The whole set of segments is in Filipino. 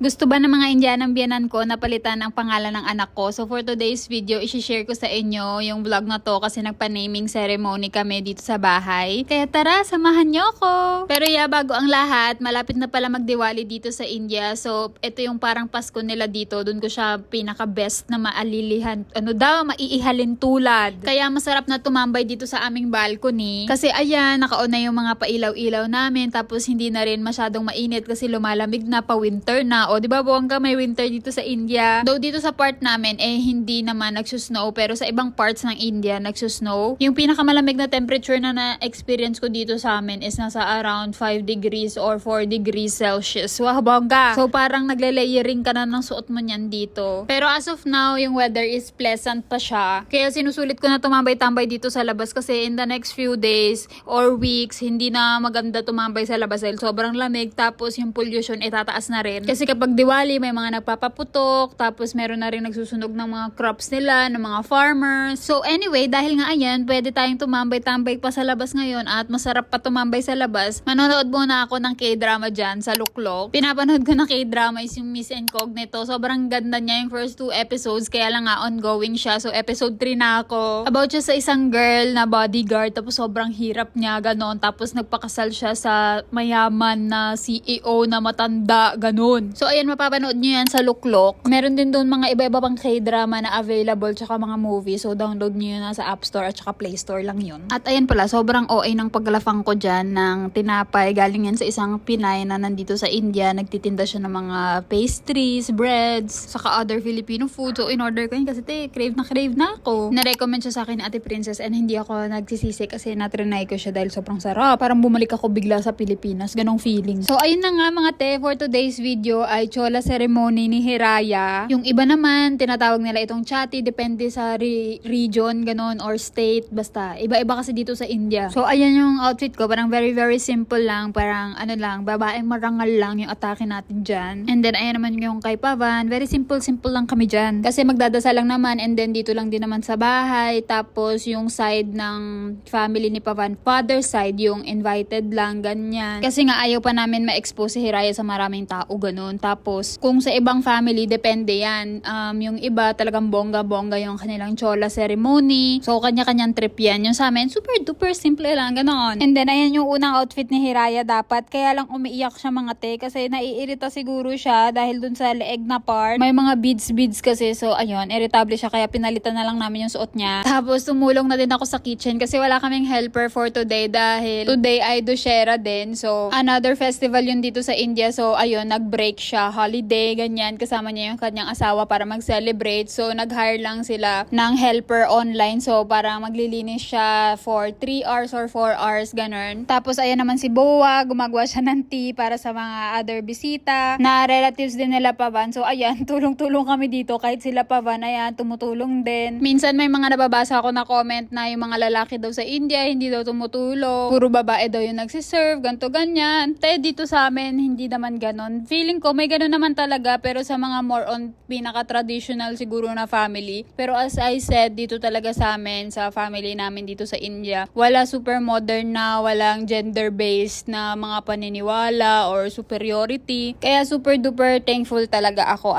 Gusto ba ng mga Indianang biyanan ko na palitan ang pangalan ng anak ko? So for today's video, isi-share ko sa inyo yung vlog na to kasi nagpa-naming ceremony kami dito sa bahay. Kaya tara, samahan nyo ako! Pero bago ang lahat, malapit na pala magdiwali dito sa India. So ito yung parang Pasko nila dito. Doon ko siya pinaka-best na maalilihan. Maiihalin tulad. Kaya masarap na tumambay dito sa aming balcony. Kasi ayan, nakaon na yung mga pailaw-ilaw namin. Tapos hindi na rin masyadong mainit kasi lumalamig na, pa-winter na. O, di ba bongga, may winter dito sa India. Though dito sa part namin, hindi naman nagsusnow. Pero sa ibang parts ng India, nagsusnow. Yung pinakamalamig na temperature na na-experience ko dito sa amin is nasa around 5 degrees or 4 degrees Celsius. Wow, bongga! So, parang nagle-layering ka na ng suot mo niyan dito. Pero as of now, yung weather is pleasant pa siya. Kaya sinusulit ko na tumambay-tambay dito sa labas kasi in the next few days or weeks, hindi na maganda tumambay sa labas dahil sobrang lamig. Tapos yung pollution tataas na rin. Kasi kapag Diwali, may mga nagpapaputok, tapos meron na rin nagsusunog ng mga crops nila, ng mga farmers. So anyway, dahil nga ayan, pwede tayong tumambay-tambay pa sa labas ngayon at masarap pa tumambay sa labas, manonood muna ako ng K-drama dyan sa Luklok. Pinapanood ko na K-drama is yung Miss Incognito. Sobrang ganda niya yung first 2 episodes, kaya lang nga ongoing siya. So episode 3 na ako. About siya sa isang girl na bodyguard, tapos sobrang hirap niya, ganon. Tapos nagpakasal siya sa mayaman na CEO na matanda, ganon. So ayan, mapapanood nyo yan sa Luklok. Meron din doon mga iba-iba pang K-drama na available tsaka mga movie. So download nyo yun sa App Store at tsaka Play Store lang yun. At ayan pala, sobrang OA ng paglafang ko dyan ng tinapay. Galing yan sa isang Pinay na nandito sa India. Nagtitinda siya ng mga pastries, breads, saka other Filipino food. So in-order ko yun kasi crave na ako. Na-recommend siya sa akin ni Ate Princess and hindi ako nagsisisi kasi natrinay ko siya dahil sobrang sarap. Parang bumalik ako bigla sa Pilipinas. Ganong feeling. So ayun na nga mga te, for today's video ay chola ceremony ni Hiraya. Yung iba naman, tinatawag nila itong chatti, depende sa region, ganon, or state, basta. Iba-iba kasi dito sa India. So, ayan yung outfit ko, parang very, very simple lang, parang babaeng marangal lang yung atake natin dyan. And then, ayan naman yung kay Pavan, very simple lang kami dyan. Kasi magdadasal lang naman, and then dito lang din naman sa bahay, tapos yung side ng family ni Pavan, father side, yung invited lang, ganyan. Kasi nga, ayaw pa namin ma-expose si Hiraya sa maraming tao, ganun. Tapos, kung sa ibang family, depende yan. Yung iba, talagang bongga-bongga yung kanilang chola ceremony. So, kanya-kanyang trip yan. Yung sa amin, super duper simple lang, ganon. And then, ayan yung unang outfit ni Hiraya dapat. Kaya lang umiiyak siya mga te, kasi naiirita siguro siya dahil dun sa leeg na part. May mga beads kasi. So, ayun, irritable siya, kaya pinalitan na lang namin yung suot niya. Tapos, tumulong na din ako sa kitchen kasi wala kaming helper for today dahil today ay Dussehra din. So, another festival yun dito sa India. So, ayun, nag-break siya, holiday, ganyan, kasama niya yung kanyang asawa para mag-celebrate. So, nag-hire lang sila ng helper online. So, para maglilinis siya for 3 hours or 4 hours, ganun. Tapos, ayan naman si Boa, gumagawa siya ng tea para sa mga other bisita na relatives din nila Pavan. So, ayan, tulong-tulong kami dito. Kahit sila Pavan, ayan, tumutulong din. Minsan, may mga nababasa ako na comment na yung mga lalaki daw sa India, hindi daw tumutulong. Puro babae daw yung nagsiserve, ganto ganyan. Tayo dito sa amin, hindi naman ganon. Feeling ko, may ganon naman talaga, pero sa mga more on pinaka-traditional siguro na family. Pero as I said, dito talaga sa amin, sa family namin dito sa India, wala super modern na, walang gender-based na mga paniniwala or superiority. Kaya super duper thankful talaga ako.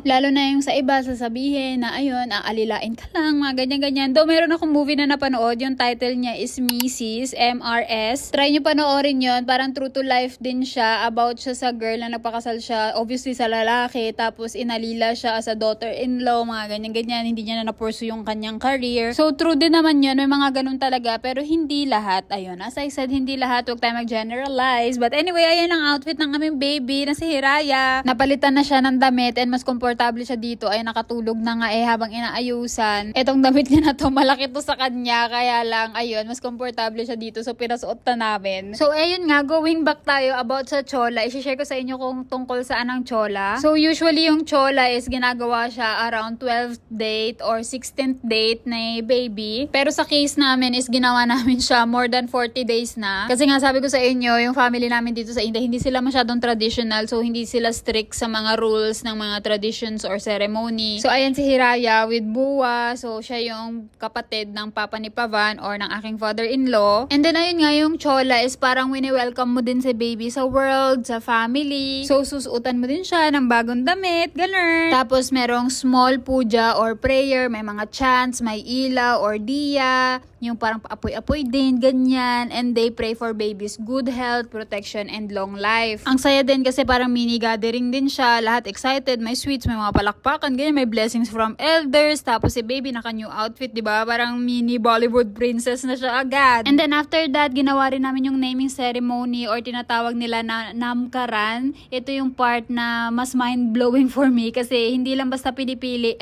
Lalo na yung sa iba sasabihin na ayun, aalilain ka lang, mga ganyan-ganyan. Though meron akong movie na napanood, yung title niya is Mrs. MRS. Try nyo panoorin yun, parang true to life din siya, about siya sa girl na nagpakasal siya, obviously sa lalaki, tapos inalila siya as a daughter-in-law, mga ganyan-ganyan, hindi niya na na-pursue yung kanyang career. So, true din naman yun, may mga ganun talaga, pero hindi lahat. Ayun, as I said, hindi lahat, huwag tayo mag-generalize. But anyway, ayan ang outfit ng aming baby na si Hiraya. Napalitan na siya ng damit and mas komportable siya dito. Ay, nakatulog na nga habang inaayusan. Etong damit niya na to, malaki to sa kanya, kaya lang, ayun, mas komportable siya dito, so pinasuot na namin. So, ayun nga, going back tayo about sa chola, i-share ko sa inyo kung tungkol saan ang chola. So, usually yung chola is ginagawa siya around 12th date or 16th date na baby. Pero sa case namin is ginawa namin siya more than 40 days na. Kasi nga sabi ko sa inyo, yung family namin dito sa India, hindi sila masyadong traditional. So, hindi sila strict sa mga rules ng mga traditions or ceremony. So, ayan si Hiraya with Buwa. So, siya yung kapatid ng papa ni Pavan or ng aking father-in-law. And then, ayun nga, yung chola is parang wini-welcome mo din si baby sa world, sa family. So, susuot bubuhutan mo din siya ng bagong damit, ganun. Tapos merong small puja or prayer, may mga chants, may ilaw or diya, yung parang paapoy-apoy din, ganyan. And they pray for baby's good health, protection, and long life. Ang saya din kasi parang mini gathering din siya. Lahat excited, may sweets, may mga palakpakan, ganyan, may blessings from elders. Tapos si baby naka-new outfit, di ba? Parang mini Bollywood princess na siya agad. And then after that, ginawa rin namin yung naming ceremony or tinatawag nila na namkaran. Ito yung part na mas mind-blowing for me kasi hindi lang basta pipili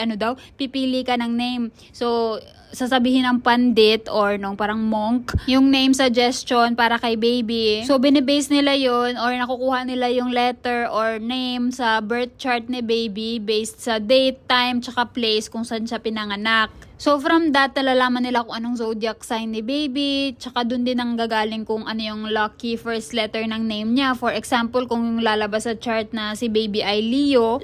ka ng name. So, sasabihin ng pandit or nung parang monk yung name suggestion para kay baby. So, binibase nila yon or nakukuha nila yung letter or name sa birth chart ni baby based sa date, time, tsaka place kung saan siya pinanganak. So, from that, nalalaman nila kung anong zodiac sign ni baby, tsaka dun din ang gagaling kung ano yung lucky first letter ng name niya. For example, kung yung lalabas sa chart na si baby ay Leo,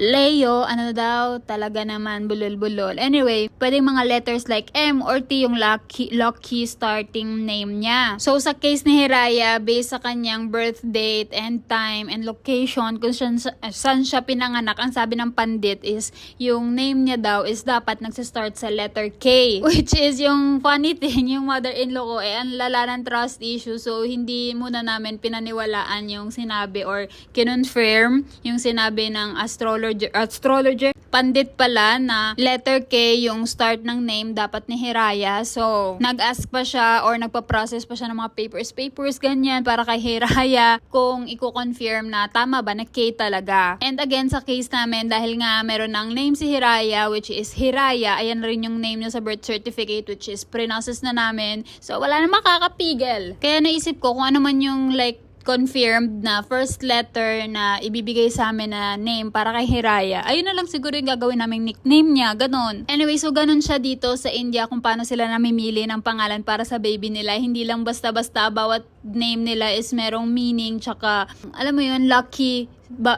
ano daw, talaga naman, bulol-bulol. Anyway, pwedeng mga letters like M or T yung lucky starting name niya. So, sa case ni Hiraya, based sa kanyang birth date and time and location, kung saan siya pinanganak, ang sabi ng pandit is, yung name niya daw is dapat nagsistart sa letter K. Which is yung funny thing, yung mother-in-law ko ang lala ng trust issue. So, hindi muna namin pinaniwalaan yung sinabi or kinonfirm yung sinabi ng astrologer. Pandit pala na letter K yung start ng name dapat ni Hiraya. So, nag-ask pa siya or nagpa-process pa siya ng mga papers, ganyan para kay Hiraya kung i-confirm na tama ba na K talaga. And again, sa case namin, dahil nga meron ng name si Hiraya, which is Hiraya, ayan rin yung name niya sa birth certificate, which is pre-process na namin. So, wala na makakapigil. Kaya naisip ko kung ano man yung confirmed na first letter na ibibigay sa amin na name para kay Hiraya, ayun na lang siguro yung gagawin naming nickname niya, ganun. Anyway, so ganun siya dito sa India kung paano sila namimili ng pangalan para sa baby nila. Hindi lang basta-basta, bawat name nila is merong meaning, tsaka alam mo yun, lucky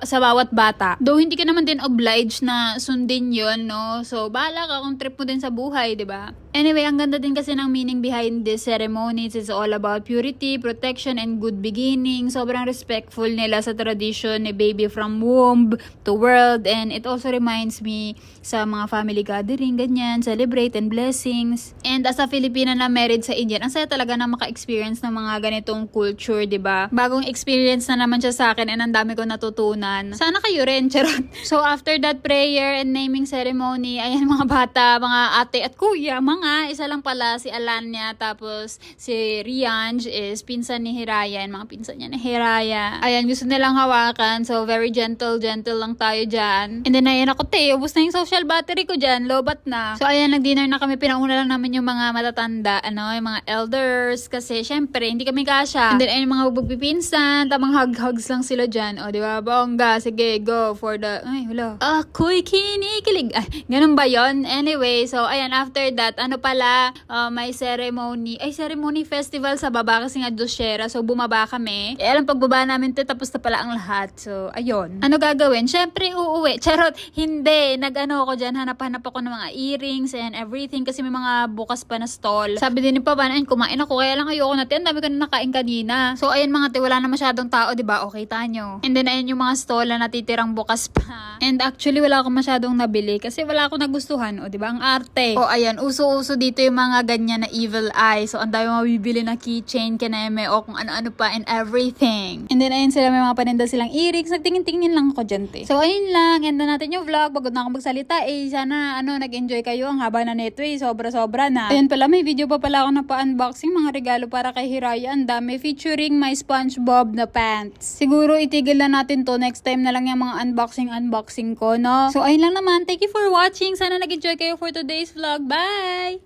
sa bawat bata. Though hindi ka naman din obliged na sundin yun, no? So, bahala ka kung trip mo din sa buhay, di ba? Anyway, ang ganda din kasi ng meaning behind this ceremonies. It's all about purity, protection, and good beginning. Sobrang respectful nila sa tradition ni baby from womb to world. And it also reminds me sa mga family gathering, ganyan, celebrate and blessings. And as a Filipina na married sa Indian, ang saya talaga na maka-experience ng mga ganitong culture, di ba? Bagong experience na naman siya sa akin and ang dami ko natutunan. Sana kayo rin, charot. So after that prayer and naming ceremony, ayan mga bata, mga ate at kuya, isa lang pala si Alanya, tapos si Rianj is pinsan ni Hiraya, and mga pinsan niya ni Hiraya. Ayan, gusto nilang hawakan, so very gentle lang tayo dyan. And then ayan ako, ubos na yung social battery ko dyan, lobat na. So ayan, nag-dinner na kami, pinauna lang namin yung mga matatanda, yung mga elders, kasi syempre, hindi kami kasya. And then ayan, mga magpipinsan, tamang hugs lang sila dyan. O, di ba, bongga, sige, go for the, ako'y kinikilig. Ganun ba yon? Anyway, so ayan, after that, pala, may ceremony festival sa baba kasi nga dosyera. So, bumaba kami. Alam, pagbaba namin tapos na pala ang lahat. So, ayun. Ano gagawin? Syempre, uuwi. Charot, hindi. Nag-ano ako dyan, hanap-hanap ako ng mga earrings and everything kasi may mga bukas pa na stall. Sabi din ni Papa, kumain ako, kaya lang ayoko natin. Ang dami ko na nakain kanina. So, ayun mga wala na masyadong tao, diba? Okay, tanyo. And then, ayun yung mga stall na natitirang bukas pa. And actually, wala akong masyadong nabili kasi wala akong nagustuhan. O, diba? Ang arte. O, ayan, uso dito yung mga ganyan na evil eye. So, ang dami mabibili na keychain, kaneme, o kung ano-ano pa and everything. And then, ayun sila, may mga paninda silang earrings. Nagtingin-tingin lang ako dyan, te. So, ayun lang. End na natin yung vlog. Pagod na akong magsalita. Sana, nag-enjoy kayo. Ang haba na neto, sobra-sobra na. Ayun pala, may video pa pala ako na pa-unboxing. Mga regalo para kay Hiraya. Ang dami. Featuring my SpongeBob na pants. Siguro, itigil na natin to. Next time na lang yung mga unboxing ko, no? So, ayun lang naman. Thank you for watching. Sana nag-enjoy kayo for today's vlog. Bye!